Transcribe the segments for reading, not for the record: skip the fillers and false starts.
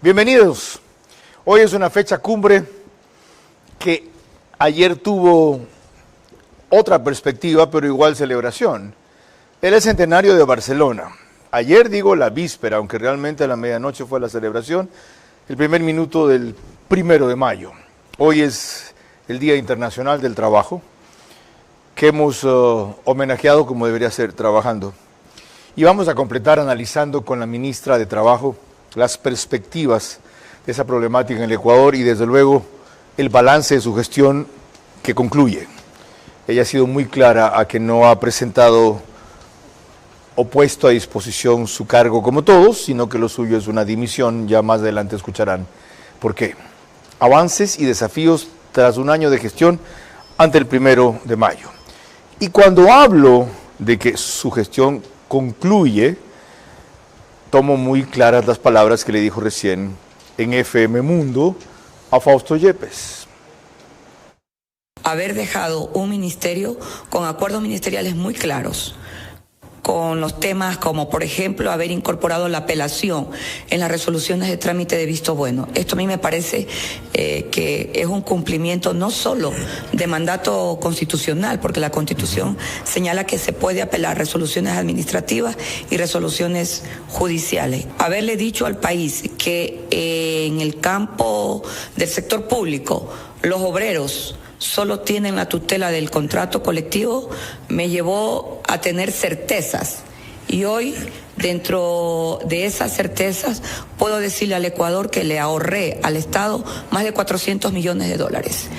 Bienvenidos. Hoy es una fecha cumbre que ayer tuvo otra perspectiva, pero igual celebración. Era el centenario de Barcelona. Ayer digo la víspera, aunque realmente a la medianoche fue la celebración, el primer minuto del 1 de mayo. Hoy es el Día Internacional del Trabajo, que hemos homenajeado como debería ser, trabajando. Y vamos a completar analizando con la ministra de Trabajo las perspectivas de esa problemática en el Ecuador y desde luego el balance de su gestión que concluye. Ella ha sido muy clara a que no ha presentado o puesto a disposición su cargo como todos, sino que lo suyo es una dimisión. Ya más adelante escucharán por qué. Avances y desafíos tras un año de gestión ante el 1 de mayo. Y cuando hablo de que su gestión concluye, tomo muy claras las palabras que le dijo recién en FM Mundo a Fausto Yepes. Haber dejado un ministerio con acuerdos ministeriales muy claros, con los temas como, por ejemplo, haber incorporado la apelación en las resoluciones de trámite de visto bueno. Esto a mí me parece que es un cumplimiento no solo de mandato constitucional, porque la Constitución señala que se puede apelar resoluciones administrativas y resoluciones judiciales. Haberle dicho al país que en el campo del sector público los obreros solo tienen la tutela del contrato colectivo, me llevó a tener certezas. Y hoy, dentro de esas certezas, puedo decirle al Ecuador que le ahorré al Estado más de 400 millones de dólares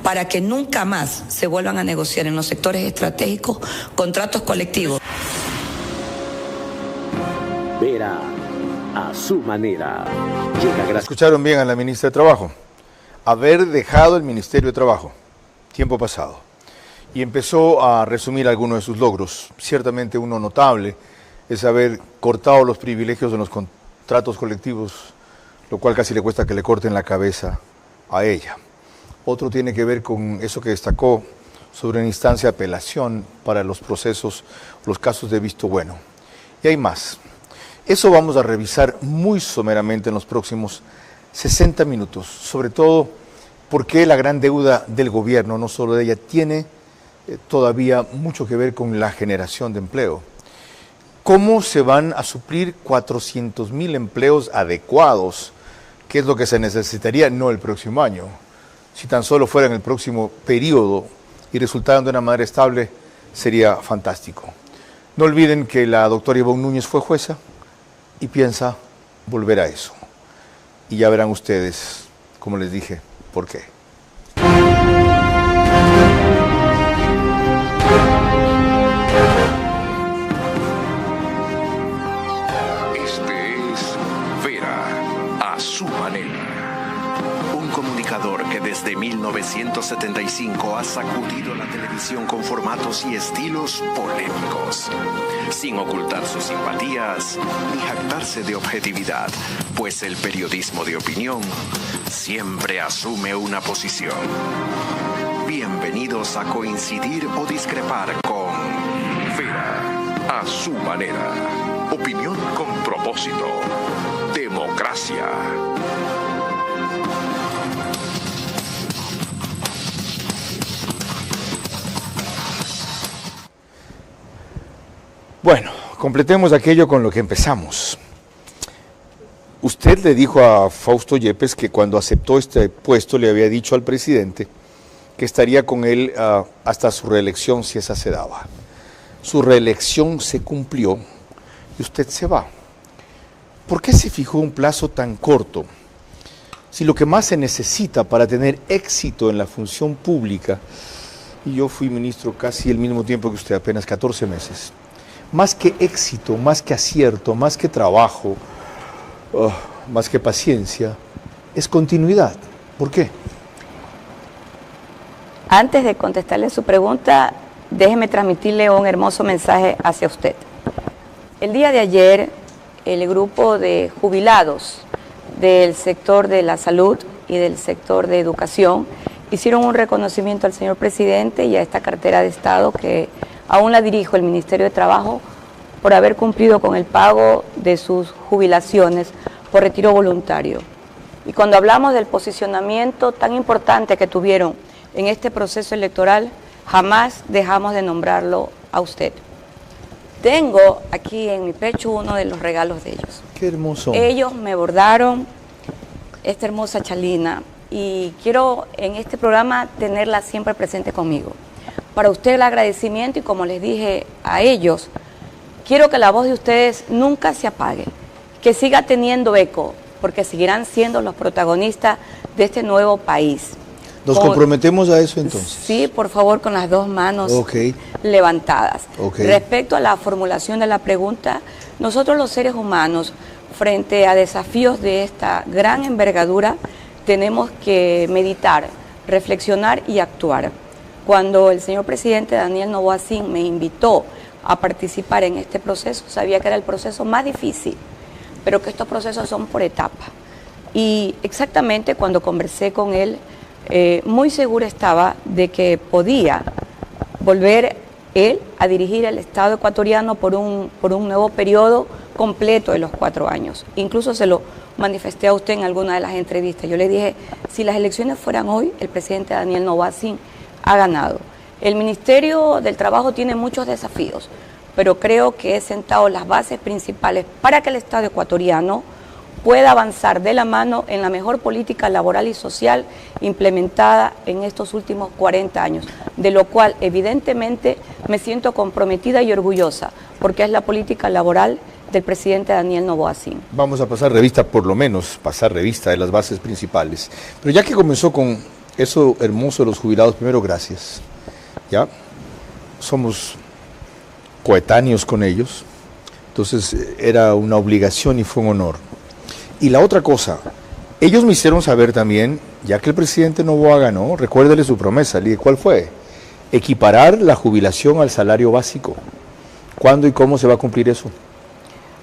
para que nunca más se vuelvan a negociar en los sectores estratégicos contratos colectivos. Vera, a su manera. Llega gracias. Escucharon bien a la ministra de Trabajo. Haber dejado el Ministerio de Trabajo, tiempo pasado, y empezó a resumir algunos de sus logros. Ciertamente uno notable es haber cortado los privilegios en los contratos colectivos, lo cual casi le cuesta que le corten la cabeza a ella. Otro tiene que ver con eso que destacó sobre una instancia de apelación para los procesos, los casos de visto bueno. Y hay más. Eso vamos a revisar muy someramente en los próximos 60 minutos, sobre todo porque la gran deuda del gobierno, no solo de ella, tiene todavía mucho que ver con la generación de empleo. ¿Cómo se van a suplir 400.000 empleos adecuados? ¿Qué es lo que se necesitaría? No el próximo año. Si tan solo fuera en el próximo periodo y resultaran de una manera estable, sería fantástico. No olviden que la doctora Ivonne Núñez fue jueza y piensa volver a eso. Y ya verán ustedes, como les dije, por qué. Este es Vera, a su manera. Un comunicador que desde 1975 ha sacudido la televisión con formatos y estilos polémicos, sin ocultar sus simpatías ni jactarse de objetividad, pues el periodismo de opinión siempre asume una posición. Bienvenidos a coincidir o discrepar con Vera, a su manera. Opinión con propósito. Democracia. Bueno, completemos aquello con lo que empezamos. Usted le dijo a Fausto Yepes que cuando aceptó este puesto le había dicho al presidente que estaría con él hasta su reelección si esa se daba. Su reelección se cumplió y usted se va. ¿Por qué se fijó un plazo tan corto? Si lo que más se necesita para tener éxito en la función pública, y yo fui ministro casi el mismo tiempo que usted, apenas 14 meses, más que éxito, más que acierto, más que trabajo, más que paciencia, es continuidad. ¿Por qué? Antes de contestarle su pregunta, déjeme transmitirle un hermoso mensaje hacia usted. El día de ayer, el grupo de jubilados del sector de la salud y del sector de educación hicieron un reconocimiento al señor presidente y a esta cartera de Estado que aún la dirijo, el Ministerio de Trabajo, por haber cumplido con el pago de sus jubilaciones por retiro voluntario. Y cuando hablamos del posicionamiento tan importante que tuvieron en este proceso electoral, jamás dejamos de nombrarlo a usted. Tengo aquí en mi pecho uno de los regalos de ellos. Qué hermoso. Ellos me bordaron esta hermosa chalina y quiero en este programa tenerla siempre presente conmigo. Para usted el agradecimiento y como les dije a ellos, quiero que la voz de ustedes nunca se apague, que siga teniendo eco, porque seguirán siendo los protagonistas de este nuevo país. ¿Nos comprometemos a eso entonces? Sí, por favor, con las dos manos levantadas. Respecto a la formulación de la pregunta, nosotros los seres humanos, frente a desafíos de esta gran envergadura, tenemos que meditar, reflexionar y actuar. Cuando el señor presidente Daniel Noboa Sin me invitó a participar en este proceso, sabía que era el proceso más difícil, pero que estos procesos son por etapas. Y exactamente cuando conversé con él, muy segura estaba de que podía volver él a dirigir el Estado ecuatoriano por un nuevo periodo completo de los 4 años. Incluso se lo manifesté a usted en alguna de las entrevistas. Yo le dije, si las elecciones fueran hoy, el presidente Daniel Noboa Sin ha ganado. El Ministerio del Trabajo tiene muchos desafíos, pero creo que he sentado las bases principales para que el Estado ecuatoriano pueda avanzar de la mano en la mejor política laboral y social implementada en estos últimos 40 años, de lo cual evidentemente me siento comprometida y orgullosa, porque es la política laboral del presidente Daniel Noboa Sin. Vamos a pasar revista, por lo menos, pasar revista de las bases principales. Pero ya que comenzó con eso hermoso de los jubilados, primero gracias. Ya somos coetáneos con ellos, entonces era una obligación y fue un honor. Y la otra cosa, ellos me hicieron saber también, ya que el presidente Noboa ganó, recuérdele su promesa, le dije, ¿cuál fue? Equiparar la jubilación al salario básico. ¿Cuándo y cómo se va a cumplir eso?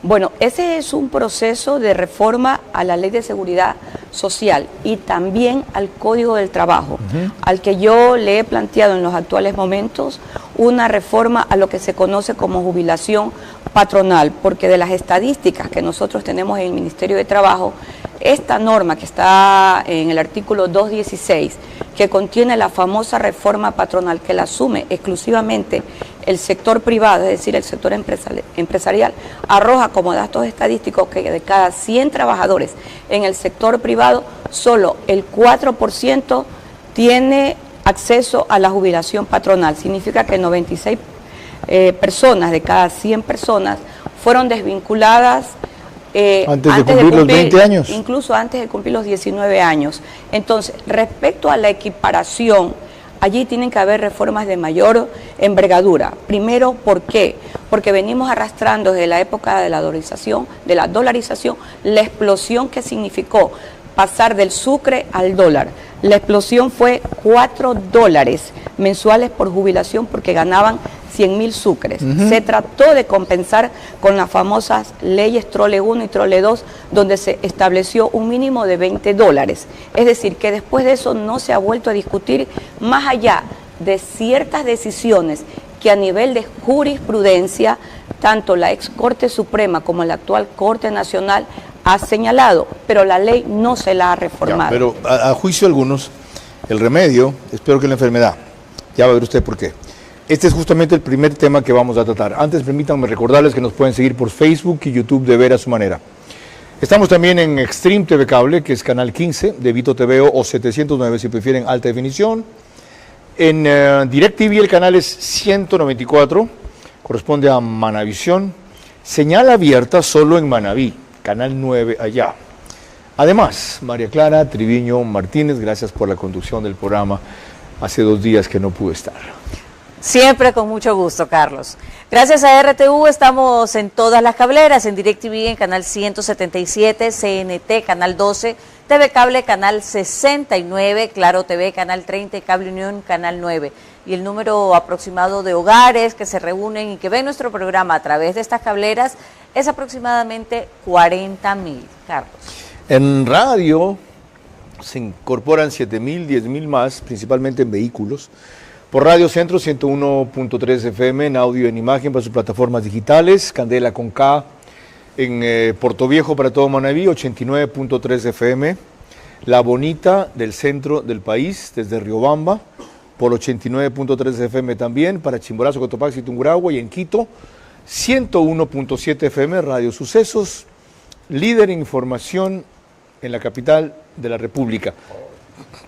Bueno, ese es un proceso de reforma a la Ley de Seguridad Social y también al Código del Trabajo, al que yo le he planteado en los actuales momentos una reforma a lo que se conoce como jubilación patronal, porque de las estadísticas que nosotros tenemos en el Ministerio de Trabajo, esta norma que está en el artículo 216, que contiene la famosa reforma patronal que la asume exclusivamente el sector privado, es decir, el sector empresarial, arroja como datos estadísticos que de cada 100 trabajadores en el sector privado, solo el 4% tiene acceso a la jubilación patronal. Significa que 96 personas de cada 100 personas fueron desvinculadas antes de cumplir los 20 años. Incluso antes de cumplir los 19 años. Entonces, respecto a la equiparación, allí tienen que haber reformas de mayor envergadura. Primero, ¿por qué? Porque venimos arrastrando desde la época de la dolarización, la explosión que significó pasar del sucre al dólar. La explosión fue $4 mensuales por jubilación porque ganaban 100.000 sucres. Se trató de compensar con las famosas leyes Trole 1 y Trole 2, donde se estableció un mínimo de $20. Es decir, que después de eso no se ha vuelto a discutir, más allá de ciertas decisiones que a nivel de jurisprudencia, tanto la ex Corte Suprema como la actual Corte Nacional ha señalado, pero la ley no se la ha reformado. Ya, pero a juicio de algunos, el remedio es peor que la enfermedad. Ya va a ver usted por qué. Este es justamente el primer tema que vamos a tratar. Antes, permítanme recordarles que nos pueden seguir por Facebook y YouTube de Ver a su manera. Estamos también en Extreme TV Cable, que es canal 15 de Vito TV o 709 si prefieren alta definición. En DirecTV el canal es 194, corresponde a Manavisión. Señal abierta solo en Manaví, canal 9 allá. Además, María Clara Triviño Martínez, gracias por la conducción del programa. Hace 2 días que no pude estar. Siempre con mucho gusto, Carlos. Gracias a RTV estamos en todas las cableras, en DirecTV en canal 177, CNT canal 12, TV Cable canal 69, Claro TV canal 30, Cable Unión canal 9. Y el número aproximado de hogares que se reúnen y que ven nuestro programa a través de estas cableras es aproximadamente 40.000, Carlos. En radio se incorporan 7.000, 10.000 más, principalmente en vehículos. Por Radio Centro 101.3 FM, en audio y en imagen para sus plataformas digitales, Candela con K, en Portoviejo para todo Manaví, 89.3 FM. La Bonita del centro del país, desde Riobamba, por 89.3 FM también, para Chimborazo, Cotopaxi, Tungurahua, y en Quito, 101.7 FM, Radio Sucesos, líder en información en la capital de la República.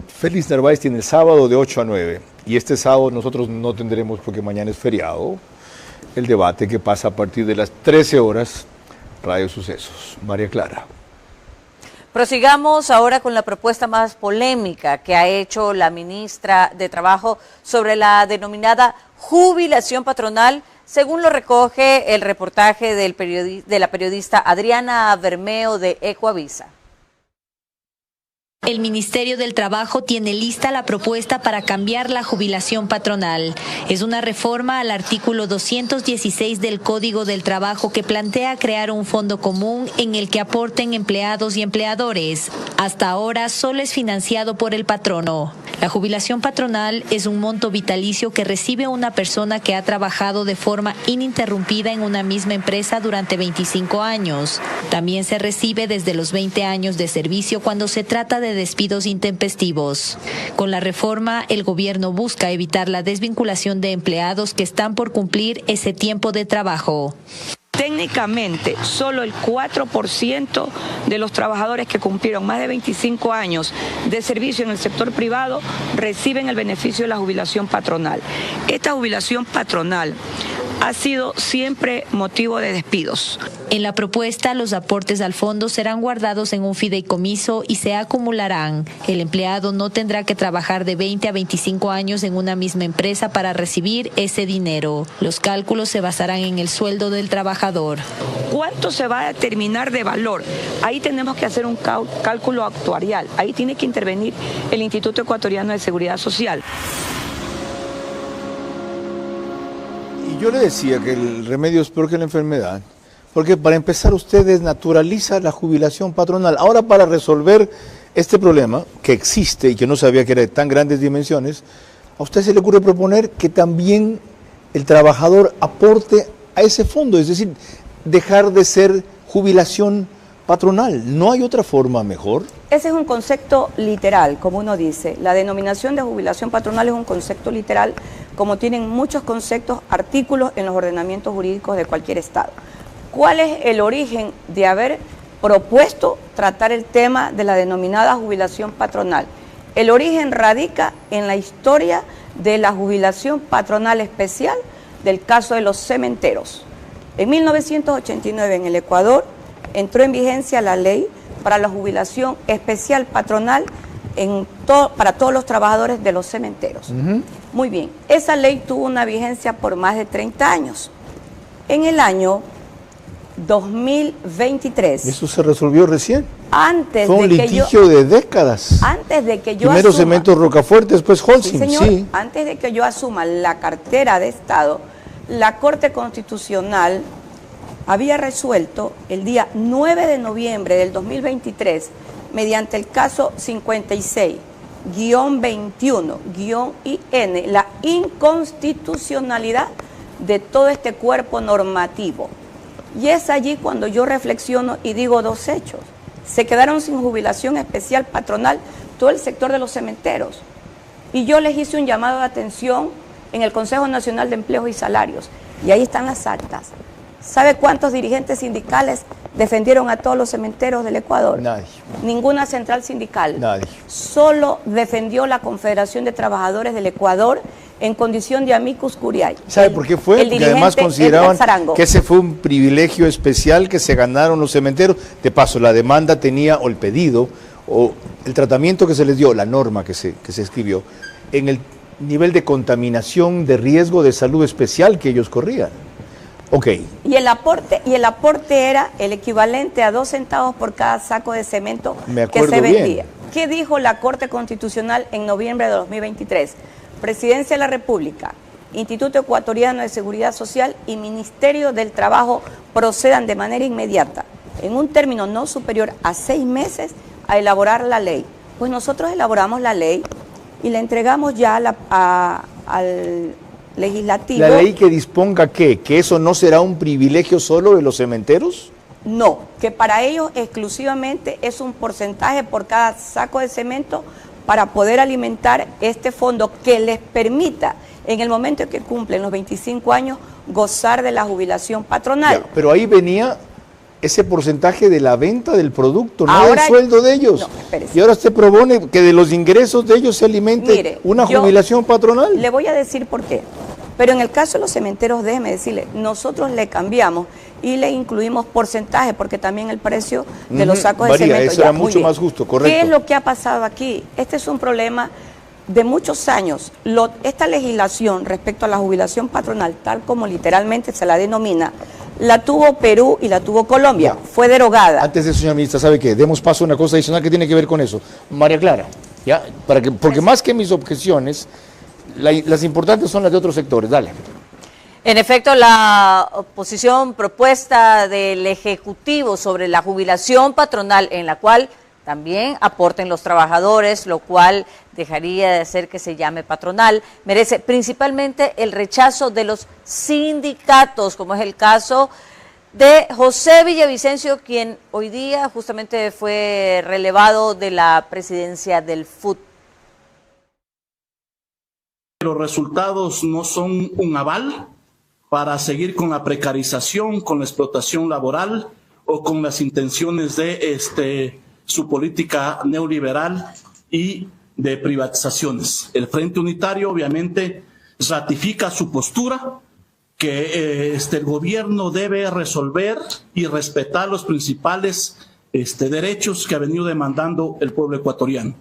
Félix Narváez tiene el sábado de 8 a 9, y este sábado nosotros no tendremos, porque mañana es feriado, el debate que pasa a partir de las 13 horas, Radio Sucesos. María Clara. Prosigamos ahora con la propuesta más polémica que ha hecho la ministra de Trabajo sobre la denominada jubilación patronal, según lo recoge el reportaje de la periodista Adriana Bermeo de Ecoavisa. El Ministerio del Trabajo tiene lista la propuesta para cambiar la jubilación patronal. Es una reforma al artículo 216 del Código del Trabajo que plantea crear un fondo común en el que aporten empleados y empleadores. Hasta ahora solo es financiado por el patrono. La jubilación patronal es un monto vitalicio que recibe una persona que ha trabajado de forma ininterrumpida en una misma empresa durante 25 años. También se recibe desde los 20 años de servicio cuando se trata de despidos intempestivos. Con la reforma, el gobierno busca evitar la desvinculación de empleados que están por cumplir ese tiempo de trabajo. Técnicamente, solo el 4% de los trabajadores que cumplieron más de 25 años de servicio en el sector privado reciben el beneficio de la jubilación patronal. Esta jubilación patronal ha sido siempre motivo de despidos. En la propuesta, los aportes al fondo serán guardados en un fideicomiso y se acumularán. El empleado no tendrá que trabajar de 20 a 25 años en una misma empresa para recibir ese dinero. Los cálculos se basarán en el sueldo del trabajador. ¿Cuánto se va a determinar de valor? Ahí tenemos que hacer un cálculo actuarial. Ahí tiene que intervenir el Instituto Ecuatoriano de Seguridad Social. Y yo le decía que el remedio es peor que la enfermedad, porque para empezar usted desnaturaliza la jubilación patronal. Ahora, para resolver este problema, que existe y que no sabía que era de tan grandes dimensiones, a usted se le ocurre proponer que también el trabajador aporte a ese fondo, es decir, dejar de ser jubilación patronal. ¿No hay otra forma mejor? Ese es un concepto literal, como uno dice. La denominación de jubilación patronal es un concepto literal, como tienen muchos conceptos, artículos en los ordenamientos jurídicos de cualquier estado. ¿Cuál es el origen de haber propuesto tratar el tema de la denominada jubilación patronal? El origen radica en la historia de la jubilación patronal especial del caso de los cementeros. En 1989 en el Ecuador entró en vigencia la ley para la jubilación especial patronal para todos los trabajadores de los cementeros. Muy bien, esa ley tuvo una vigencia por más de 30 años. En el año 2023. Eso se resolvió recién. Antes Fue un de que litigio de décadas. Antes de que yo Primero asuma, Cementos Rocafuerte, después Holcim. Sí, señor, sí. Antes de que yo asuma la cartera de Estado, la Corte Constitucional había resuelto el día 9 de noviembre del 2023, mediante el caso 56-21-IN, la inconstitucionalidad de todo este cuerpo normativo. Y es allí cuando yo reflexiono y digo dos hechos. Se quedaron sin jubilación especial patronal todo el sector de los cementeros. Y yo les hice un llamado de atención en el Consejo Nacional de Empleos y Salarios. Y ahí están las actas. ¿Sabe cuántos dirigentes sindicales defendieron a todos los cementeros del Ecuador? Nadie. Ninguna central sindical. Nadie. Solo defendió la Confederación de Trabajadores del Ecuador en condición de amicus curiae. ¿Sabe por qué fue? Porque además consideraban que ese fue un privilegio especial que se ganaron los cementeros. De paso, la demanda tenía, o el pedido, o el tratamiento que se les dio, la norma que se escribió, en el nivel de contaminación, de riesgo de salud especial que ellos corrían. Ok. Y el aporte era el equivalente a 2 centavos por cada saco de cemento que se vendía. Bien. ¿Qué dijo la Corte Constitucional en noviembre de 2023? Presidencia de la República, Instituto Ecuatoriano de Seguridad Social y Ministerio del Trabajo procedan de manera inmediata, en un término no superior a 6 meses, a elaborar la ley. Pues nosotros elaboramos la ley y la entregamos ya al legislativo. ¿La ley que disponga qué? ¿Que eso no será un privilegio solo de los cementeros? no, que para ellos exclusivamente es un porcentaje por cada saco de cemento para poder alimentar este fondo que les permita, en el momento en que cumplen los 25 años, gozar de la jubilación patronal. Ya, pero ahí venía ese porcentaje de la venta del producto, no Ahora, del sueldo de ellos. no, espérese. Y ahora usted propone que de los ingresos de ellos se alimente Mire, una jubilación patronal. Le voy a decir por qué. Pero en el caso de los cementeros, déjeme decirle, nosotros le cambiamos y le incluimos porcentaje, porque también el precio de los sacos de cemento eso era mucho más justo, correcto. ¿Qué es lo que ha pasado aquí? Este es un problema de muchos años. Esta legislación respecto a la jubilación patronal, tal como literalmente se la denomina, la tuvo Perú y la tuvo Colombia. Ya. Fue derogada. Antes de eso, señora ministra, ¿sabe qué? Demos paso a una cosa adicional que tiene que ver con eso. María Clara, ¿ya? Porque más que mis objeciones, las importantes son las de otros sectores. Dale. En efecto, la posición propuesta del Ejecutivo sobre la jubilación patronal, en la cual también aporten los trabajadores, lo cual dejaría de hacer que se llame patronal, merece principalmente el rechazo de los sindicatos, como es el caso de José Villavicencio, quien hoy día justamente fue relevado de la presidencia del FUT. Los resultados no son un aval para seguir con la precarización, con la explotación laboral o con las intenciones de su política neoliberal y de privatizaciones. El Frente Unitario obviamente ratifica su postura que el gobierno debe resolver y respetar los principales derechos que ha venido demandando el pueblo ecuatoriano.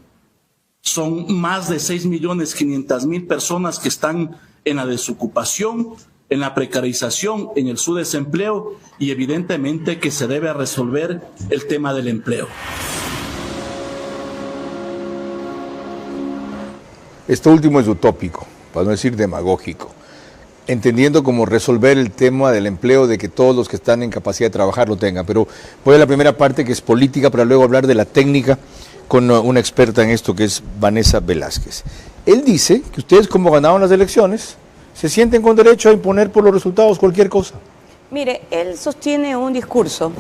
Son más de 6.500.000 personas que están en la desocupación, en la precarización, en el subdesempleo, y evidentemente que se debe resolver el tema del empleo. Esto último es utópico, para no decir demagógico, entendiendo cómo resolver el tema del empleo, de que todos los que están en capacidad de trabajar lo tengan. Pero voy a la primera parte, que es política, para luego hablar de la técnica con una experta en esto, que es Vanessa Velázquez. Él dice que ustedes, como ganaron las elecciones, se sienten con derecho a imponer por los resultados cualquier cosa. Mire, él sostiene un discurso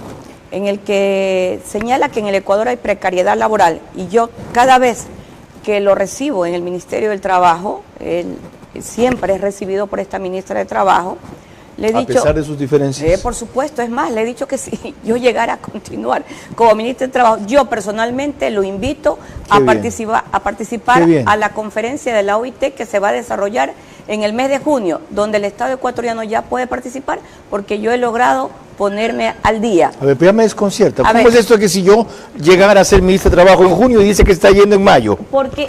en el que señala que en el Ecuador hay precariedad laboral, y yo cada vez que lo recibo en el Ministerio del Trabajo, él siempre es recibido por esta ministra de Trabajo, le he dicho, a pesar de sus diferencias. Por supuesto, es más, le he dicho que si yo llegara a continuar como ministra de Trabajo, yo personalmente lo invito a participar a la conferencia de la OIT que se va a desarrollar en el mes de junio, donde el Estado ecuatoriano ya puede participar, porque yo he logrado ponerme al día. A ver, pero ya me desconcierta. ¿Cómo es esto que si yo llegara a ser ministra de Trabajo en junio y dice que está yendo en mayo? Porque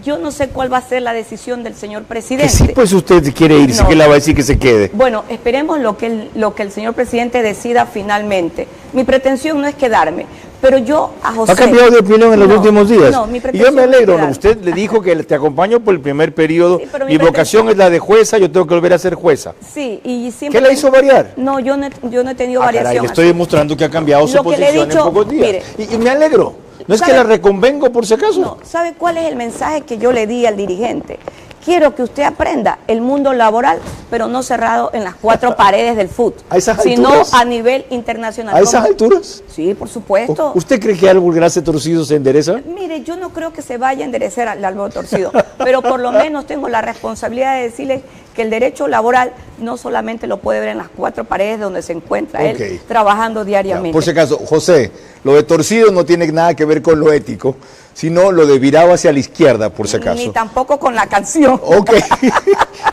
yo no sé cuál va a ser la decisión del señor presidente. Que sí, pues usted quiere irse, que la va a decir que se quede. Bueno, esperemos lo que el señor presidente decida finalmente. Mi pretensión no es quedarme, pero yo a José... ¿Ha cambiado de opinión en los últimos días? No, mi y yo me alegro, no, usted le dijo que te acompaño por el primer periodo, sí, mi vocación es la de jueza, yo tengo que volver a ser jueza. Sí, y siempre... ¿Qué la hizo variar? No, yo no he tenido variación. Caray, le estoy demostrando que ha cambiado su posición en pocos días. Mire, y me alegro. No es que la reconvengo por si acaso. No, ¿sabe cuál es el mensaje que yo le di al dirigente? Quiero que usted aprenda el mundo laboral, pero no cerrado en las cuatro paredes del FUT, sino a nivel internacional. ¿A esas alturas? Sí, por supuesto. ¿Usted cree que algo gracias torcido se endereza? Mire, yo no creo que se vaya a enderecer al árbol torcido, pero por lo menos tengo la responsabilidad de decirle que el derecho laboral no solamente lo puede ver en las cuatro paredes donde se encuentra él trabajando diariamente. Ya, por si acaso, José, lo de torcido no tiene nada que ver con lo ético, sino lo de virado hacia la izquierda, por si acaso. Ni tampoco con la canción. Ok,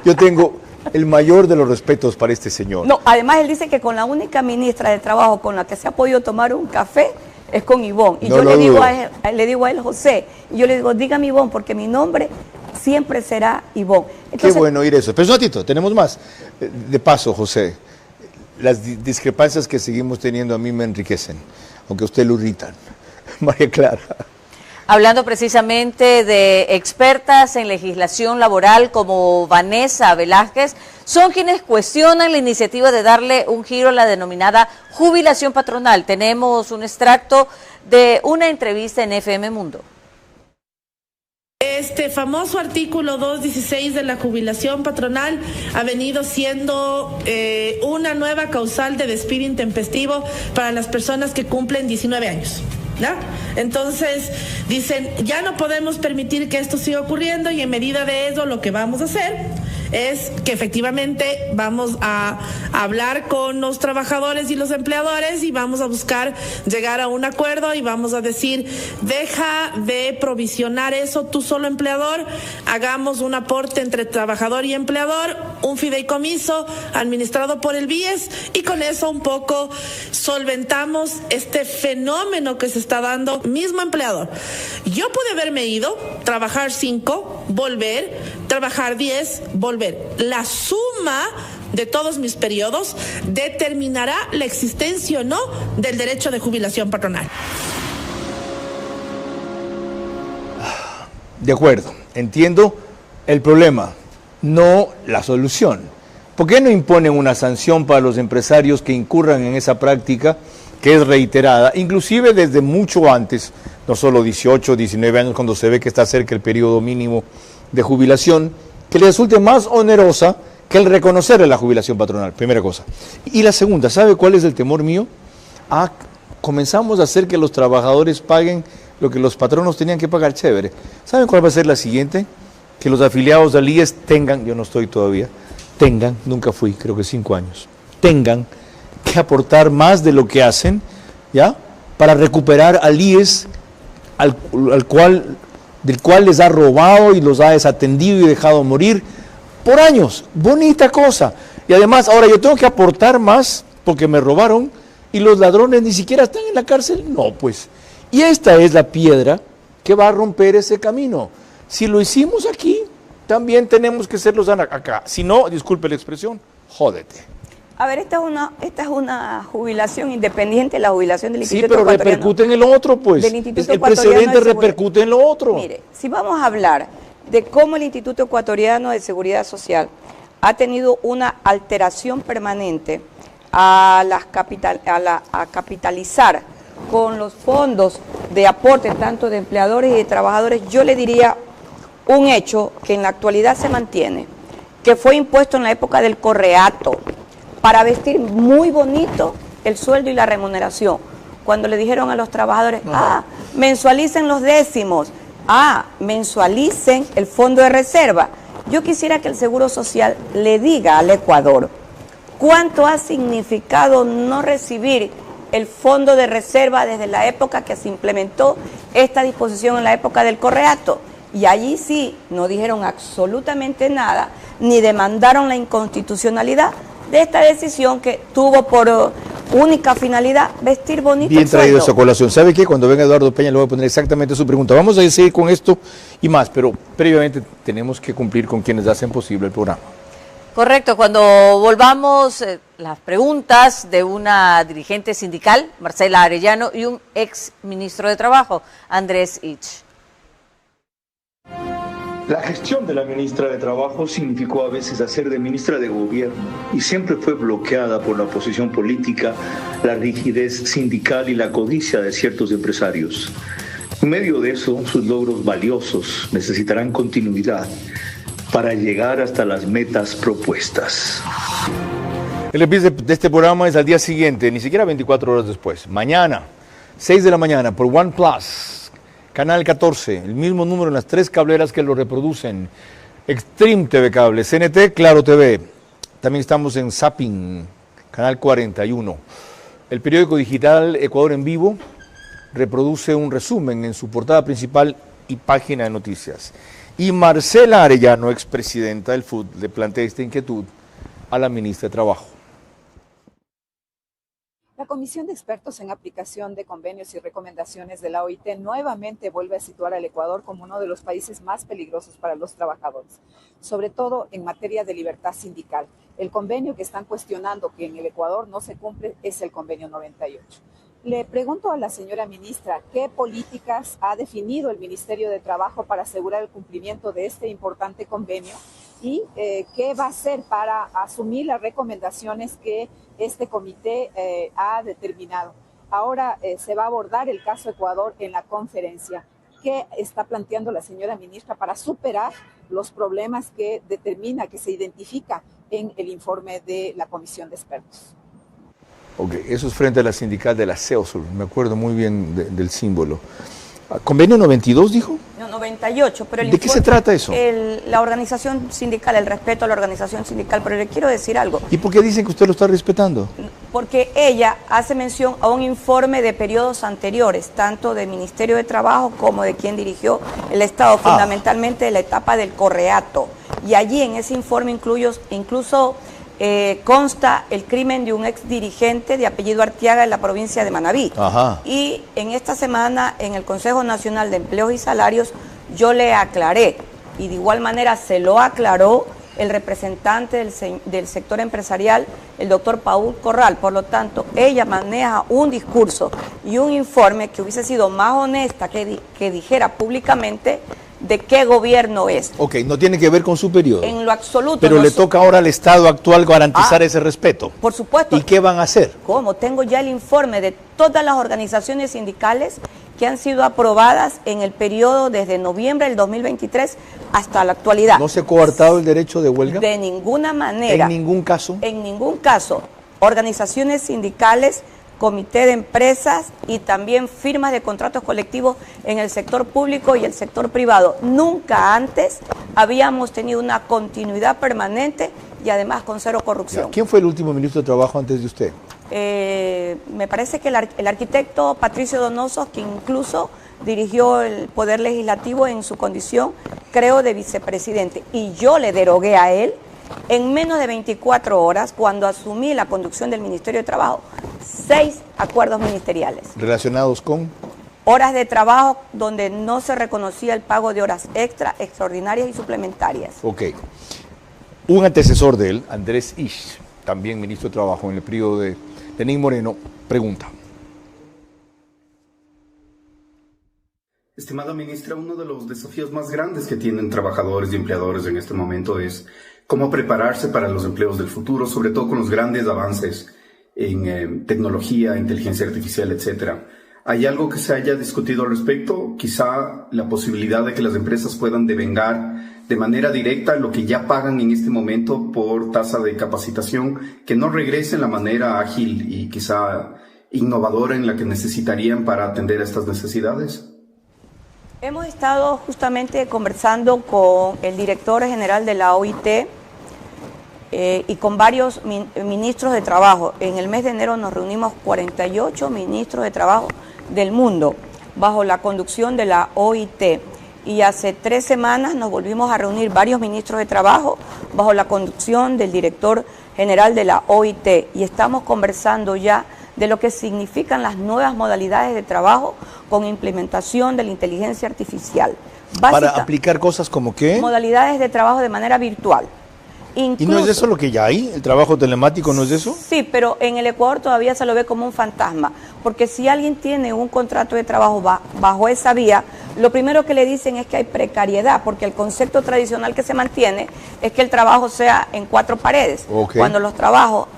yo tengo el mayor de los respetos para este señor. No, además él dice que con la única ministra de Trabajo con la que se ha podido tomar un café es con Ivonne. Y no yo le digo a él, José, y yo le digo, dígame Ivonne, porque mi nombre siempre será Ivonne. Entonces, qué bueno oír eso. Pero un ratito, tenemos más. De paso, José, las discrepancias que seguimos teniendo a mí me enriquecen, aunque a usted lo irritan. María Clara. Hablando precisamente de expertas en legislación laboral como Vanessa Velázquez, son quienes cuestionan la iniciativa de darle un giro a la denominada jubilación patronal. Tenemos un extracto de una entrevista en FM Mundo. Este famoso artículo 216 de la jubilación patronal ha venido siendo una nueva causal de despido intempestivo para las personas que cumplen 19 años. ¿No? Entonces dicen, ya no podemos permitir que esto siga ocurriendo, y en medida de eso lo que vamos a hacer es que efectivamente vamos a hablar con los trabajadores y los empleadores y vamos a buscar llegar a un acuerdo y vamos a decir, deja de provisionar eso tú solo empleador, hagamos un aporte entre trabajador y empleador, un fideicomiso administrado por el BIES, y con eso un poco solventamos este fenómeno que se está dando. Mismo empleador, yo pude haberme ido, trabajar 5, volver, trabajar 10, volver. La suma de todos mis periodos determinará la existencia o no del derecho de jubilación patronal. De acuerdo, entiendo el problema, no la solución. ¿Por qué no imponen una sanción para los empresarios que incurran en esa práctica que es reiterada, inclusive desde mucho antes, no solo 18, 19 años, cuando se ve que está cerca el periodo mínimo de jubilación, que le resulte más onerosa que el reconocerle la jubilación patronal? Primera cosa. Y la segunda, ¿sabe cuál es el temor mío? Comenzamos a hacer que los trabajadores paguen lo que los patronos tenían que pagar. Chévere. ¿Saben cuál va a ser la siguiente? Que los afiliados del IES tengan, yo no estoy todavía, nunca fui, creo que 5 años, tengan que aportar más de lo que hacen, ¿ya? Para recuperar al IES del cual les ha robado y los ha desatendido y dejado morir por años. Bonita cosa. Y además, ahora yo tengo que aportar más porque me robaron y los ladrones ni siquiera están en la cárcel. No, pues. Y esta es la piedra que va a romper ese camino. Si lo hicimos aquí, también tenemos que hacerlo acá. Si no, disculpe la expresión, jódete. A ver, esta es una jubilación independiente, la jubilación del Instituto Ecuatoriano. Sí, pero repercute en el otro, pues. El precedente repercute en lo otro. Mire, si vamos a hablar de cómo el Instituto Ecuatoriano de Seguridad Social ha tenido una alteración permanente a capitalizar con los fondos de aporte tanto de empleadores y de trabajadores, yo le diría un hecho que en la actualidad se mantiene, que fue impuesto en la época del correato, para vestir muy bonito el sueldo y la remuneración. Cuando le dijeron a los trabajadores, mensualicen los décimos, mensualicen el fondo de reserva. Yo quisiera que el Seguro Social le diga al Ecuador cuánto ha significado no recibir el fondo de reserva desde la época que se implementó esta disposición en la época del correato. Y allí sí no dijeron absolutamente nada, ni demandaron la inconstitucionalidad de esta decisión que tuvo por única finalidad vestir bonito. Bien traído esa colación. ¿Sabe qué? Cuando venga Eduardo Peña le voy a poner exactamente su pregunta. Vamos a seguir con esto y más, pero previamente tenemos que cumplir con quienes hacen posible el programa. Correcto. Cuando volvamos, las preguntas de una dirigente sindical, Marcela Arellano, y un ex ministro de Trabajo, Andrés Ich. La gestión de la ministra de Trabajo significó a veces hacer de ministra de Gobierno y siempre fue bloqueada por la oposición política, la rigidez sindical y la codicia de ciertos empresarios. En medio de eso, sus logros valiosos necesitarán continuidad para llegar hasta las metas propuestas. El episodio de este programa es al día siguiente, ni siquiera 24 horas después. Mañana, 6 de la mañana, por OnePlus. Canal 14, el mismo número en las 3 cableras que lo reproducen. Extreme TV Cable, CNT, Claro TV. También estamos en Zapping, Canal 41. El periódico digital Ecuador en Vivo reproduce un resumen en su portada principal y página de noticias. Y Marcela Arellano, expresidenta del FUT, le plantea esta inquietud a la ministra de Trabajo. La Comisión de Expertos en Aplicación de Convenios y Recomendaciones de la OIT nuevamente vuelve a situar al Ecuador como uno de los países más peligrosos para los trabajadores, sobre todo en materia de libertad sindical. El convenio que están cuestionando que en el Ecuador no se cumple es el convenio 98. Le pregunto a la señora ministra, ¿qué políticas ha definido el Ministerio de Trabajo para asegurar el cumplimiento de este importante convenio? ¿Y qué va a hacer para asumir las recomendaciones que este comité ha determinado? Ahora se va a abordar el caso Ecuador en la conferencia. qué está planteando la señora ministra para superar los problemas que determina, que se identifica en el informe de la comisión de expertos. Ok, eso es frente a la sindical de la CEOSUR, me acuerdo muy bien del símbolo. ¿Convenio 92 dijo? No, 98, pero ¿De qué se trata eso? La organización sindical, el respeto a la organización sindical, pero le quiero decir algo. ¿Y por qué dicen que usted lo está respetando? Porque ella hace mención a un informe de periodos anteriores, tanto del Ministerio de Trabajo como de quien dirigió el Estado, fundamentalmente de la etapa del Correato. Y allí en ese informe incluso consta el crimen de un ex dirigente de apellido Arteaga en la provincia de Manabí. Ajá. Y en esta semana en el Consejo Nacional de Empleos y Salarios yo le aclaré, y de igual manera se lo aclaró el representante del sector empresarial, el doctor Paul Corral. Por lo tanto, ella maneja un discurso y un informe que hubiese sido más honesta que dijera públicamente de qué gobierno es. Ok, no tiene que ver con su periodo. En lo absoluto. Pero le toca ahora al Estado actual garantizar ese respeto. Por supuesto. ¿Y qué van a hacer? ¿Cómo? Tengo ya el informe de todas las organizaciones sindicales que han sido aprobadas en el periodo desde noviembre del 2023 hasta la actualidad. ¿No se ha coartado el derecho de huelga? De ninguna manera. ¿En ningún caso? En ningún caso. Organizaciones sindicales, comité de empresas y también firmas de contratos colectivos en el sector público y el sector privado. Nunca antes habíamos tenido una continuidad permanente y además con cero corrupción. ¿Quién fue el último ministro de Trabajo antes de usted? Me parece que el arquitecto Patricio Donoso, que incluso dirigió el Poder Legislativo en su condición, creo, de vicepresidente. Y yo le derogué a él en menos de 24 horas, cuando asumí la conducción del Ministerio de Trabajo, 6 acuerdos ministeriales. ¿Relacionados con? Horas de trabajo donde no se reconocía el pago de horas extra, extraordinarias y suplementarias. Ok. Un antecesor de él, Andrés Isch, también ministro de Trabajo en el periodo de Lenín Moreno, pregunta. Estimada ministra, uno de los desafíos más grandes que tienen trabajadores y empleadores en este momento es cómo prepararse para los empleos del futuro, sobre todo con los grandes avances en tecnología, inteligencia artificial, etcétera. ¿Hay algo que se haya discutido al respecto? Quizá la posibilidad de que las empresas puedan devengar de manera directa lo que ya pagan en este momento por tasa de capacitación, que no regrese en la manera ágil y quizá innovadora en la que necesitarían para atender a estas necesidades. Hemos estado justamente conversando con el director general de la OIT y con varios ministros de trabajo. En el mes de enero nos reunimos 48 ministros de trabajo del mundo bajo la conducción de la OIT. Y hace 3 semanas nos volvimos a reunir varios ministros de trabajo bajo la conducción del director general de la OIT. Y estamos conversando ya de lo que significan las nuevas modalidades de trabajo con implementación de la inteligencia artificial. Para aplicar cosas como qué? Modalidades de trabajo de manera virtual. Incluso, ¿y no es eso lo que ya hay? ¿El trabajo telemático no es eso? Sí, pero en el Ecuador todavía se lo ve como un fantasma, porque si alguien tiene un contrato de trabajo bajo esa vía, lo primero que le dicen es que hay precariedad, porque el concepto tradicional que se mantiene es que el trabajo sea en 4 paredes, cuando los trabajos,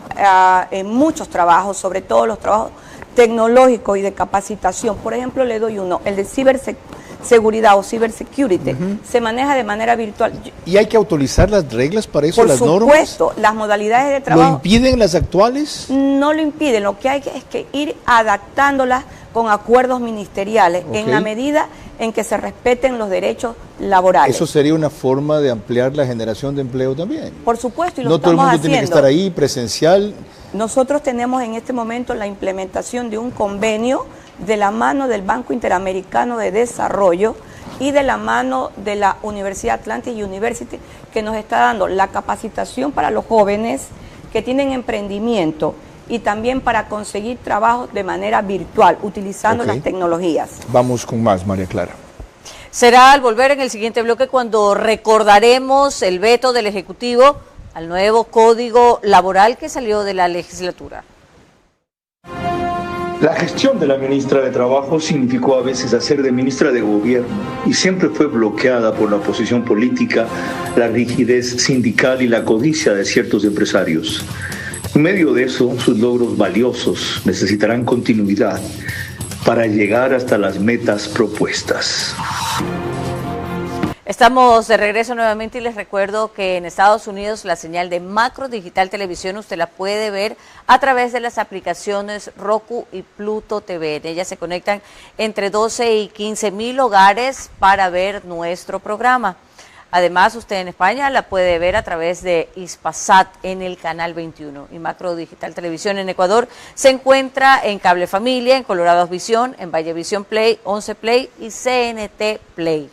en muchos trabajos, sobre todo los trabajos tecnológicos y de capacitación, por ejemplo le doy uno, el de ciberseguridad o cybersecurity, se maneja de manera virtual. ¿Y hay que autorizar las reglas para eso, las normas? Por supuesto, las modalidades de trabajo. ¿Lo impiden las actuales? No lo impiden, lo que hay es que ir adaptándolas con acuerdos ministeriales en la medida en que se respeten los derechos laborales. Eso sería una forma de ampliar la generación de empleo también. Por supuesto, y lo no estamos todo el mundo haciendo. Tiene que estar ahí presencial. Nosotros tenemos en este momento la implementación de un convenio de la mano del Banco Interamericano de Desarrollo y de la mano de la Universidad Atlantic University, que nos está dando la capacitación para los jóvenes que tienen emprendimiento y también para conseguir trabajo de manera virtual, utilizando las tecnologías. Vamos con más, María Clara. Será al volver en el siguiente bloque cuando recordaremos el veto del Ejecutivo al nuevo Código Laboral que salió de la legislatura. La gestión de la ministra de Trabajo significó a veces hacer de ministra de Gobierno y siempre fue bloqueada por la oposición política, la rigidez sindical y la codicia de ciertos empresarios. En medio de eso, sus logros valiosos necesitarán continuidad. para llegar hasta las metas propuestas. Estamos de regreso nuevamente y les recuerdo que en Estados Unidos la señal de Macro Digital Televisión usted la puede ver a través de las aplicaciones Roku y Pluto TV. En ellas se conectan entre 12 y 15 mil hogares para ver nuestro programa. Además, usted en España la puede ver a través de Hispasat en el canal 21. Y Macro Digital Televisión en Ecuador se encuentra en Cable Familia, en Colorados Visión, en Vallevisión Play, 11 Play y CNT Play.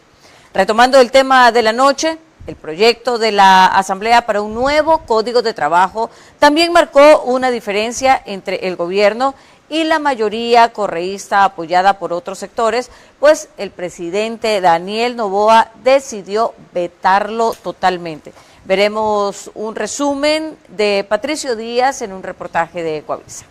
Retomando el tema de la noche, el proyecto de la Asamblea para un nuevo Código de Trabajo también marcó una diferencia entre el gobierno y la mayoría correísta apoyada por otros sectores, pues el presidente Daniel Noboa decidió vetarlo totalmente. Veremos un resumen de Patricio Díaz en un reportaje de Coavisa.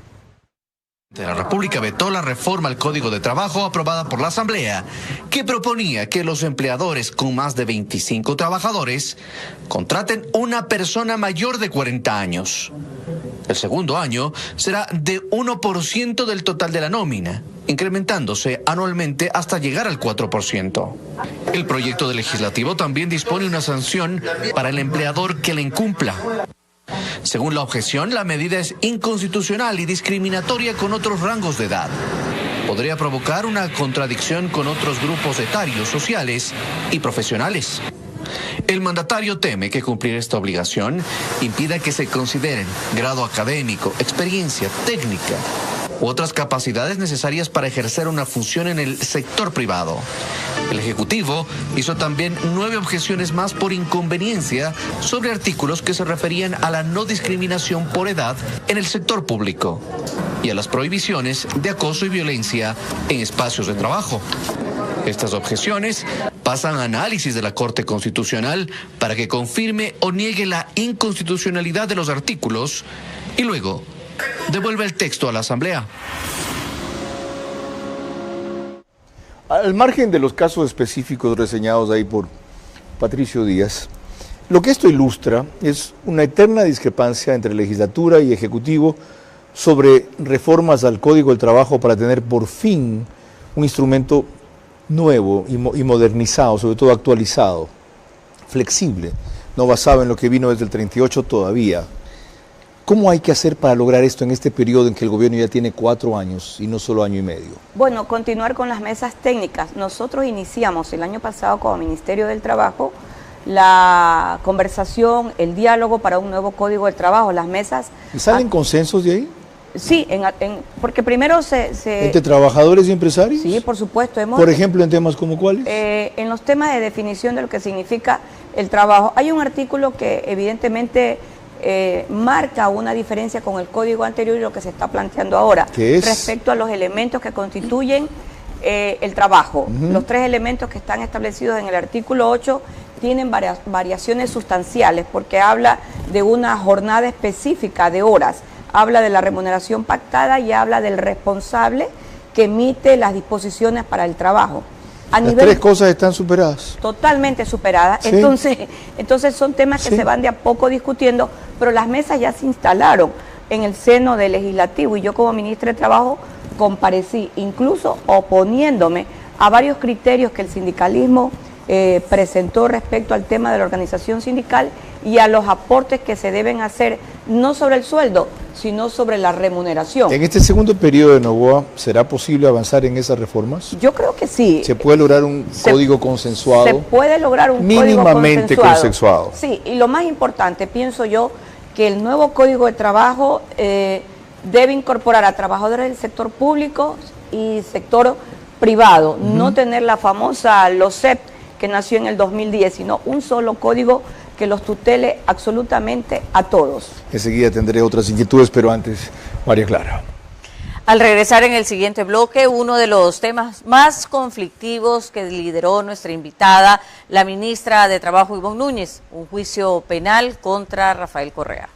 La República vetó la reforma al Código de Trabajo aprobada por la Asamblea, que proponía que los empleadores con más de 25 trabajadores contraten una persona mayor de 40 años. El segundo año será de 1% del total de la nómina, incrementándose anualmente hasta llegar al 4%. El proyecto de legislativo también dispone una sanción para el empleador que la incumpla. Según la objeción, la medida es inconstitucional y discriminatoria con otros rangos de edad. Podría provocar una contradicción con otros grupos etarios, sociales y profesionales. El mandatario teme que cumplir esta obligación impida que se consideren grado académico, experiencia técnica u otras capacidades necesarias para ejercer una función en el sector privado. El Ejecutivo hizo también 9 objeciones más por inconveniencia sobre artículos que se referían a la no discriminación por edad en el sector público y a las prohibiciones de acoso y violencia en espacios de trabajo. Estas objeciones pasan a análisis de la Corte Constitucional para que confirme o niegue la inconstitucionalidad de los artículos y luego devuelve el texto a la Asamblea. Al margen de los casos específicos reseñados ahí por Patricio Díaz, lo que esto ilustra es una eterna discrepancia entre legislatura y ejecutivo sobre reformas al Código del Trabajo para tener por fin un instrumento nuevo y modernizado, sobre todo actualizado, flexible, no basado en lo que vino desde el 38 todavía. ¿Cómo hay que hacer para lograr esto en este periodo en que el gobierno ya tiene 4 años y no solo año y medio? Bueno, continuar con las mesas técnicas. Nosotros iniciamos el año pasado como Ministerio del Trabajo la conversación, el diálogo para un nuevo Código del Trabajo, las mesas. ¿Y salen consensos de ahí? Sí, porque primero ¿Entre trabajadores y empresarios? Sí, por supuesto. Por ejemplo, ¿en temas como cuáles? En los temas de definición de lo que significa el trabajo. Hay un artículo que evidentemente marca una diferencia con el código anterior y lo que se está planteando ahora. ¿Qué es? Respecto a los elementos que constituyen el trabajo. Los 3 elementos que están establecidos en el artículo 8 tienen variaciones sustanciales porque habla de una jornada específica de horas, habla de la remuneración pactada y habla del responsable que emite las disposiciones para el trabajo. Las 3 cosas están superadas. Totalmente superadas. Sí. Entonces son temas que se van de a poco discutiendo, pero las mesas ya se instalaron en el seno del legislativo y yo como ministra de Trabajo comparecí, incluso oponiéndome a varios criterios que el sindicalismo presentó respecto al tema de la organización sindical y a los aportes que se deben hacer, no sobre el sueldo, sino sobre la remuneración. ¿En este segundo periodo de Noboa será posible avanzar en esas reformas? Yo creo que sí. ¿Se puede lograr un código consensuado? Se puede lograr un mínimamente código consensuado. Sí, y lo más importante, pienso yo, que el nuevo Código de Trabajo debe incorporar a trabajadores del sector público y sector privado, no tener la famosa LOCEP que nació en el 2010, sino un solo código que los tutele absolutamente a todos. Enseguida tendré otras inquietudes, pero antes, María Clara. Al regresar en el siguiente bloque, uno de los temas más conflictivos que lideró nuestra invitada, la ministra de Trabajo, Ivonne Núñez, un juicio penal contra Rafael Correa.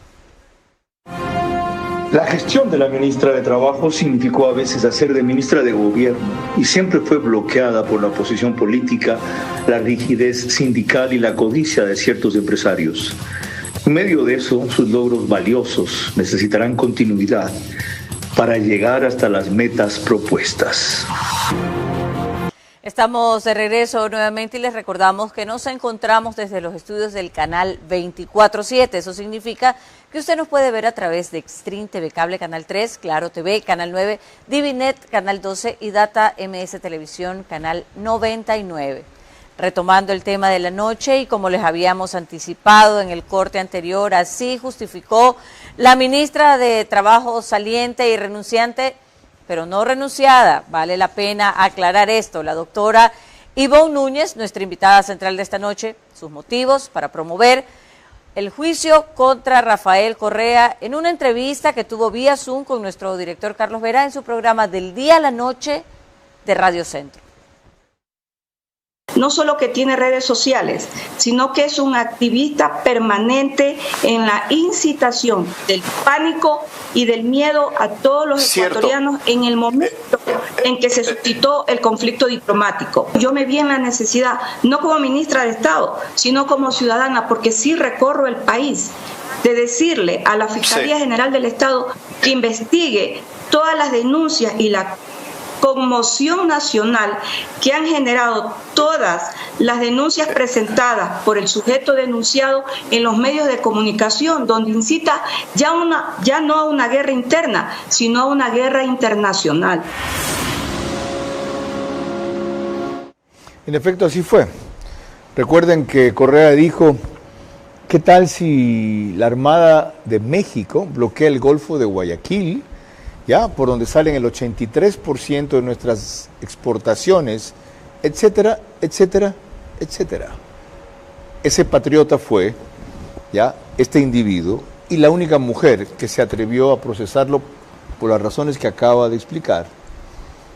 La gestión de la ministra de Trabajo significó a veces hacer de ministra de Gobierno y siempre fue bloqueada por la oposición política, la rigidez sindical y la codicia de ciertos empresarios. En medio de eso, sus logros valiosos necesitarán continuidad para llegar hasta las metas propuestas. Estamos de regreso nuevamente y les recordamos que nos encontramos desde los estudios del canal 24/7. Eso significa que usted nos puede ver a través de Extreme TV Cable, Canal 3, Claro TV, Canal 9, Divinet, Canal 12 y Data MS Televisión, Canal 99. Retomando el tema de la noche y como les habíamos anticipado en el corte anterior, así justificó la ministra de Trabajo saliente y renunciante, pero no renunciada. Vale la pena aclarar esto. La doctora Ivonne Núñez, nuestra invitada central de esta noche, sus motivos para promover el juicio contra Rafael Correa en una entrevista que tuvo vía Zoom con nuestro director Carlos Vera en su programa Del Día a la Noche de Radio Centro. No solo que tiene redes sociales, sino que es un activista permanente en la incitación del pánico y del miedo a todos los ecuatorianos en el momento en que se suscitó el conflicto diplomático. Yo me vi en la necesidad, no como ministra de Estado, sino como ciudadana, porque sí recorro el país, de decirle a la Fiscalía General del Estado que investigue todas las denuncias y la conmoción nacional que han generado todas las denuncias presentadas por el sujeto denunciado en los medios de comunicación, donde incita ya no a una guerra interna, sino a una guerra internacional. En efecto, así fue. Recuerden que Correa dijo, ¿qué tal si la Armada de México bloquea el Golfo de Guayaquil, ya por donde salen el 83% de nuestras exportaciones, etcétera, etcétera, etcétera? Ese patriota fue, ya, este individuo, y la única mujer que se atrevió a procesarlo por las razones que acaba de explicar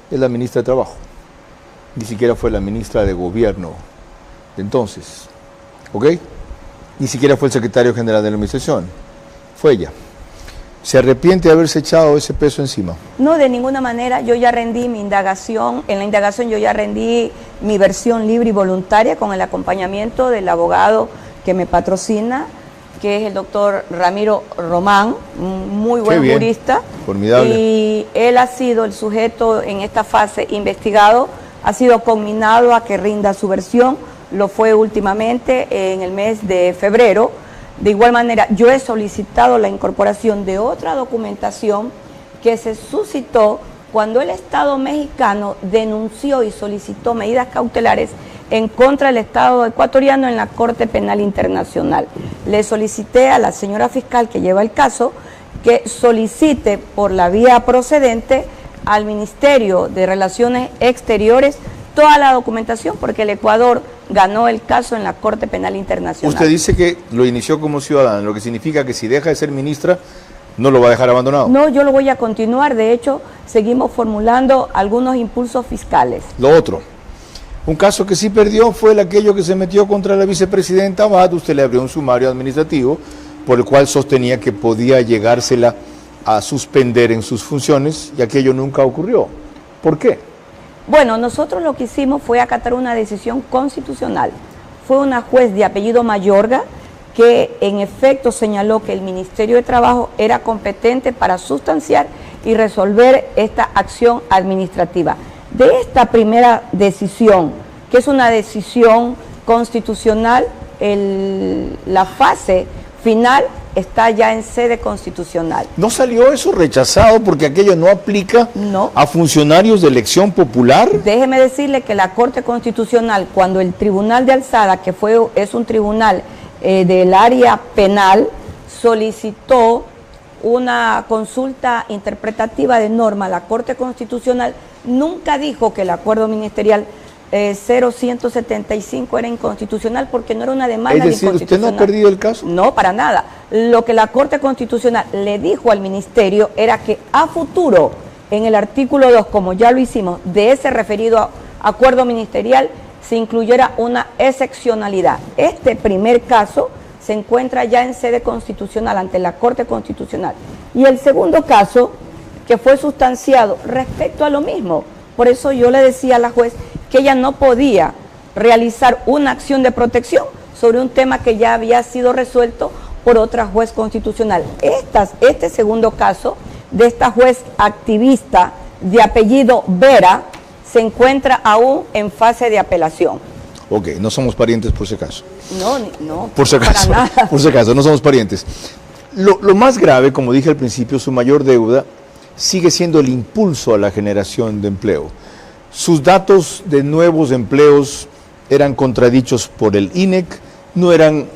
es la ministra de Trabajo. Ni siquiera fue la ministra de Gobierno de entonces, ¿ok? Ni siquiera fue el secretario general de la administración, fue ella. ¿Se arrepiente de haberse echado ese peso encima? No, de ninguna manera. Yo ya rendí mi indagación. En la indagación yo ya rendí mi versión libre y voluntaria con el acompañamiento del abogado que me patrocina, que es el doctor Ramiro Román, un muy buen jurista. Formidable. Y él ha sido el sujeto en esta fase investigado, ha sido conminado a que rinda su versión. Lo fue últimamente en el mes de febrero. De igual manera, yo he solicitado la incorporación de otra documentación que se suscitó cuando el Estado mexicano denunció y solicitó medidas cautelares en contra del Estado ecuatoriano en la Corte Penal Internacional. Le solicité a la señora fiscal que lleva el caso que solicite por la vía procedente al Ministerio de Relaciones Exteriores toda la documentación, porque el Ecuador ganó el caso en la Corte Penal Internacional. Usted dice que lo inició como ciudadana, lo que significa que si deja de ser ministra, no lo va a dejar abandonado. No, yo lo voy a continuar. De hecho, seguimos formulando algunos impulsos fiscales. Lo otro, un caso que sí perdió fue aquello que se metió contra la vicepresidenta Abad. Usted le abrió un sumario administrativo por el cual sostenía que podía llegársela a suspender en sus funciones y aquello nunca ocurrió. ¿Por qué? Bueno, nosotros lo que hicimos fue acatar una decisión constitucional. Fue una juez de apellido Mayorga que en efecto señaló que el Ministerio de Trabajo era competente para sustanciar y resolver esta acción administrativa. De esta primera decisión, que es una decisión constitucional, la fase final está ya en sede constitucional. ¿No salió eso rechazado porque aquello no aplica a funcionarios de elección popular? Déjeme decirle que la Corte Constitucional, cuando el Tribunal de Alzada, que es un tribunal del área penal, solicitó una consulta interpretativa de norma a la Corte Constitucional, nunca dijo que el acuerdo ministerial 0175 era inconstitucional porque no era una demanda de inconstitucional. ¿Usted no ha perdido el caso? No, para nada. Lo que la Corte Constitucional le dijo al Ministerio era que a futuro, en el artículo 2, como ya lo hicimos, de ese referido acuerdo ministerial, se incluyera una excepcionalidad. Este primer caso se encuentra ya en sede constitucional ante la Corte Constitucional. Y el segundo caso, que fue sustanciado respecto a lo mismo. Por eso yo le decía a la juez que ella no podía realizar una acción de protección sobre un tema que ya había sido resuelto por otra juez constitucional. Este segundo caso de esta juez activista de apellido Vera se encuentra aún en fase de apelación. Ok, no somos parientes por si acaso. No, por si acaso, para nada. Por si acaso, no somos parientes. Lo más grave, como dije al principio, su mayor deuda sigue siendo el impulso a la generación de empleo. Sus datos de nuevos empleos eran contradichos por el INEC, no eran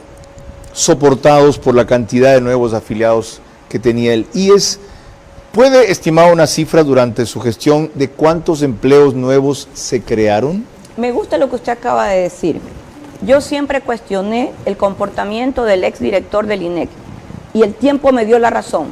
soportados por la cantidad de nuevos afiliados que tenía el IES. ¿Puede estimar una cifra durante su gestión de cuántos empleos nuevos se crearon? Me gusta lo que usted acaba de decir. Yo siempre cuestioné el comportamiento del exdirector del INEC y el tiempo me dio la razón.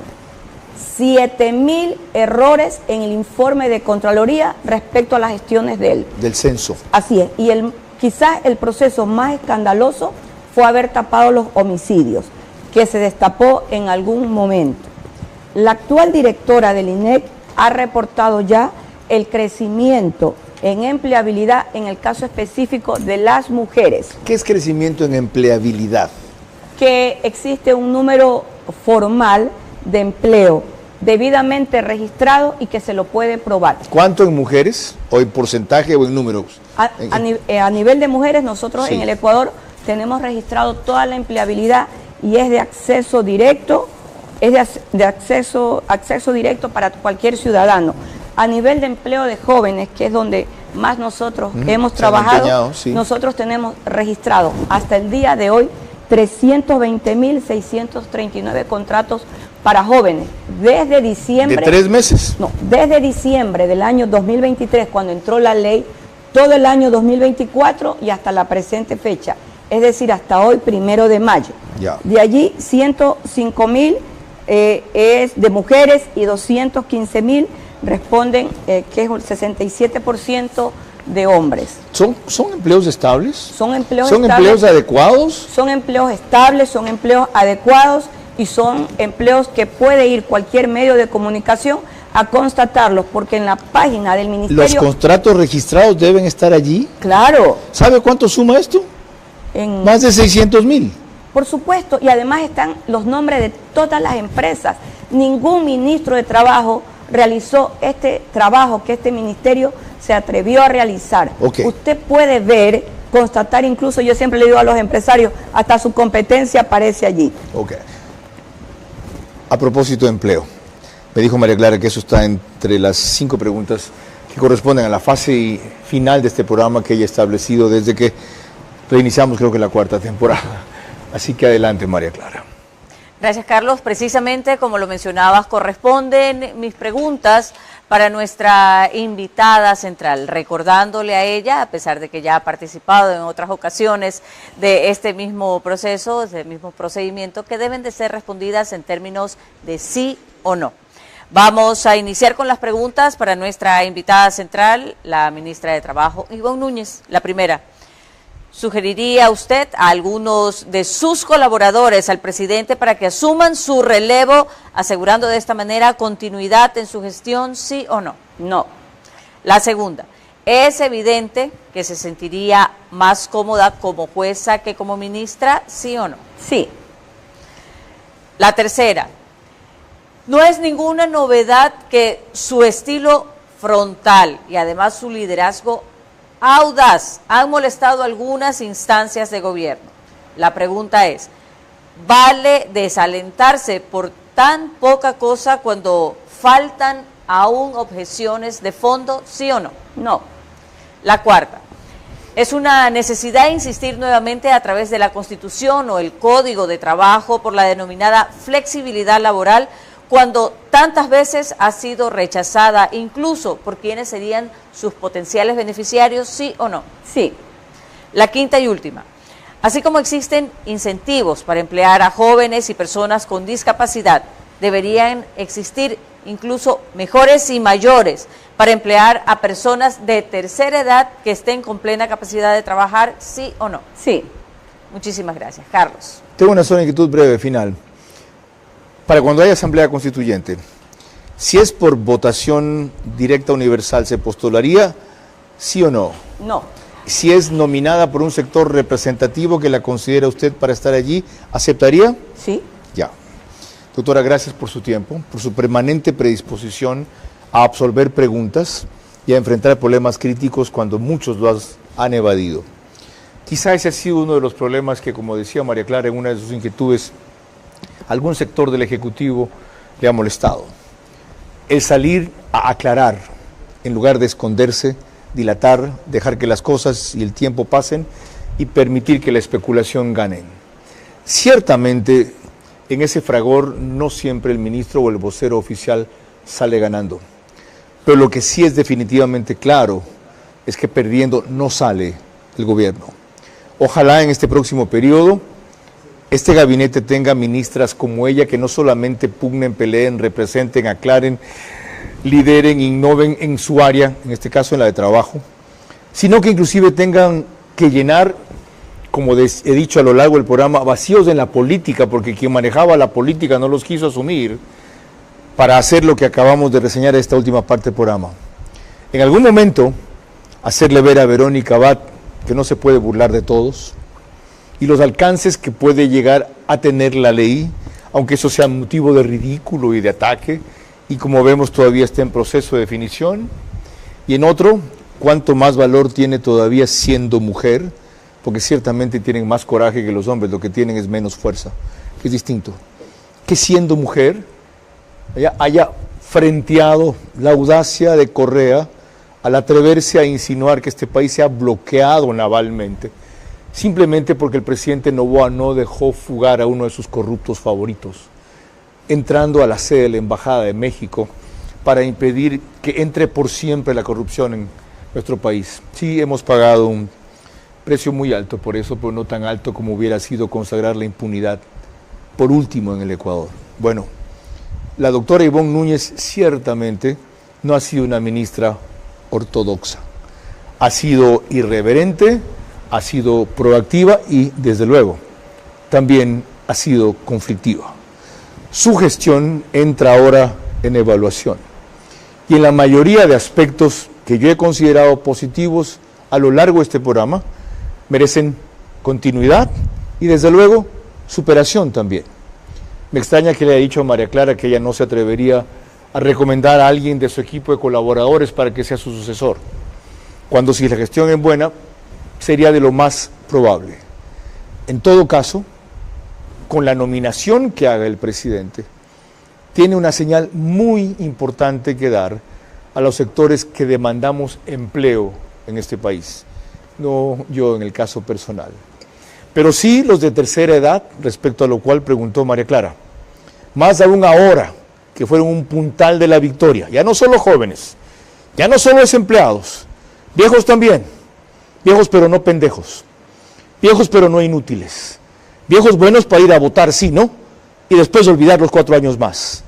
7.000 errores en el informe de Contraloría respecto a las gestiones de él. Del censo. Así es. Y quizás el proceso más escandaloso fue haber tapado los homicidios, que se destapó en algún momento. La actual directora del INEC ha reportado ya el crecimiento en empleabilidad en el caso específico de las mujeres. ¿Qué es crecimiento en empleabilidad? Que existe un número formal de empleo debidamente registrado y que se lo puede probar. ¿Cuánto en mujeres? ¿O en porcentaje o en números? A nivel de mujeres, nosotros en el Ecuador tenemos registrado toda la empleabilidad y es de acceso directo, acceso directo para cualquier ciudadano. A nivel de empleo de jóvenes, que es donde más nosotros hemos trabajado, nosotros tenemos registrado hasta el día de hoy 320.639 contratos para jóvenes desde diciembre. ¿De 3 meses? No, desde diciembre del año 2023, cuando entró la ley, todo el año 2024 y hasta la presente fecha, es decir, hasta hoy, 1 de mayo. Ya. De allí, 105.000 es de mujeres y 215.000 responden, que es el 67% de hombres. ¿Son empleos estables? Son empleos estables. ¿Son empleos adecuados? Son empleos estables, son empleos adecuados y son empleos que puede ir cualquier medio de comunicación a constatarlos, porque en la página del ministerio... ¿Los contratos registrados deben estar allí? Claro. ¿Sabe cuánto suma esto? Más de 600.000. Por supuesto, y además están los nombres de todas las empresas. Ningún ministro de Trabajo realizó este trabajo que este ministerio se atrevió a realizar. Okay. Usted puede ver, constatar, incluso yo siempre le digo a los empresarios, hasta su competencia aparece allí. Ok. A propósito de empleo, me dijo María Clara que eso está entre las 5 preguntas que corresponden a la fase final de este programa que ella ha establecido desde que reiniciamos, creo que la 4ª temporada. Así que adelante, María Clara. Gracias, Carlos. Precisamente, como lo mencionabas, corresponden mis preguntas para nuestra invitada central, recordándole a ella, a pesar de que ya ha participado en otras ocasiones de este mismo proceso, de este mismo procedimiento, que deben de ser respondidas en términos de sí o no. Vamos a iniciar con las preguntas para nuestra invitada central, la ministra de Trabajo, Ivonne Núñez. La primera. ¿Sugeriría usted a algunos de sus colaboradores al presidente para que asuman su relevo, asegurando de esta manera continuidad en su gestión, sí o no? No. La segunda, ¿es evidente que se sentiría más cómoda como jueza que como ministra, sí o no? Sí. La tercera, no es ninguna novedad que su estilo frontal y además su liderazgo audaz han molestado algunas instancias de gobierno. La pregunta es, ¿vale desalentarse por tan poca cosa cuando faltan aún objeciones de fondo, sí o no? No. La cuarta, ¿es una necesidad insistir nuevamente a través de la Constitución o el Código de Trabajo por la denominada flexibilidad laboral cuando tantas veces ha sido rechazada, incluso por quienes serían sus potenciales beneficiarios, sí o no? Sí. La quinta y última, así como existen incentivos para emplear a jóvenes y personas con discapacidad, deberían existir incluso mejores y mayores para emplear a personas de tercera edad que estén con plena capacidad de trabajar, sí o no? Sí. Muchísimas gracias. Carlos. Tengo una sola inquietud breve, final. Para cuando haya asamblea constituyente, si es por votación directa universal, ¿se postularía sí o no? No. Si es nominada por un sector representativo que la considera usted para estar allí, ¿aceptaría? Sí. Ya. Doctora, gracias por su tiempo, por su permanente predisposición a absolver preguntas y a enfrentar problemas críticos cuando muchos los han evadido. Quizá ese ha sido uno de los problemas que, como decía María Clara en una de sus inquietudes, algún sector del Ejecutivo le ha molestado. El salir a aclarar, en lugar de esconderse, dilatar, dejar que las cosas y el tiempo pasen y permitir que la especulación gane. Ciertamente, en ese fragor no siempre el ministro o el vocero oficial sale ganando. Pero lo que sí es definitivamente claro es que perdiendo no sale el gobierno. Ojalá en este próximo periodo este gabinete tenga ministras como ella que no solamente pugnen, peleen, representen, aclaren, lideren, innoven en su área, en este caso en la de trabajo, sino que inclusive tengan que llenar, como he dicho a lo largo del programa, vacíos en la política, porque quien manejaba la política no los quiso asumir para hacer lo que acabamos de reseñar en esta última parte del programa. En algún momento, hacerle ver a Verónica Abad que no se puede burlar de todos y los alcances que puede llegar a tener la ley, aunque eso sea motivo de ridículo y de ataque, y como vemos todavía está en proceso de definición, y en otro, cuánto más valor tiene todavía siendo mujer, porque ciertamente tienen más coraje que los hombres, lo que tienen es menos fuerza, que es distinto, que siendo mujer haya frenteado la audacia de Correa al atreverse a insinuar que este país se ha bloqueado navalmente, simplemente porque el presidente Noboa no dejó fugar a uno de sus corruptos favoritos, entrando a la sede de la Embajada de México para impedir que entre por siempre la corrupción en nuestro país. Sí, hemos pagado un precio muy alto por eso, pero no tan alto como hubiera sido consagrar la impunidad por último en el Ecuador. Bueno, la doctora Ivonne Núñez ciertamente no ha sido una ministra ortodoxa. Ha sido irreverente, ha sido proactiva y, desde luego, también ha sido conflictiva. Su gestión entra ahora en evaluación y en la mayoría de aspectos que yo he considerado positivos a lo largo de este programa merecen continuidad y, desde luego, superación también. Me extraña que le haya dicho a María Clara que ella no se atrevería a recomendar a alguien de su equipo de colaboradores para que sea su sucesor, cuando si la gestión es buena, sería de lo más probable. En todo caso, con la nominación que haga el presidente, tiene una señal muy importante que dar a los sectores que demandamos empleo en este país, no yo en el caso personal, pero sí los de tercera edad, respecto a lo cual preguntó María Clara, más aún ahora que fueron un puntal de la victoria, ya no solo jóvenes, ya no solo desempleados, viejos también, viejos pero no pendejos, viejos pero no inútiles, viejos buenos para ir a votar, sí, ¿no? Y después olvidar los 4 años más.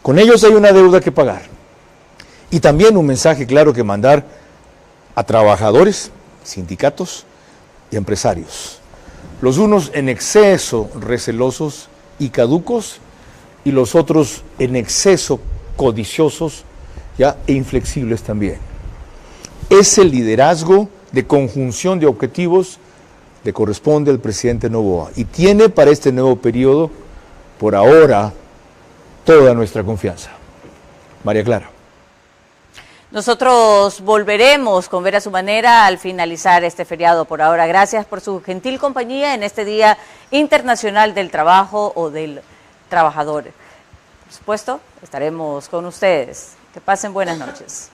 Con ellos hay una deuda que pagar. Y también un mensaje claro que mandar a trabajadores, sindicatos y empresarios. Los unos en exceso recelosos y caducos, y los otros en exceso codiciosos e inflexibles también. Ese liderazgo de conjunción de objetivos le corresponde al presidente Noboa y tiene para este nuevo periodo, por ahora, toda nuestra confianza. María Clara. Nosotros volveremos con Ver a su Manera al finalizar este feriado. Por ahora, gracias por su gentil compañía en este Día Internacional del Trabajo o del Trabajador. Por supuesto, estaremos con ustedes. Que pasen buenas noches.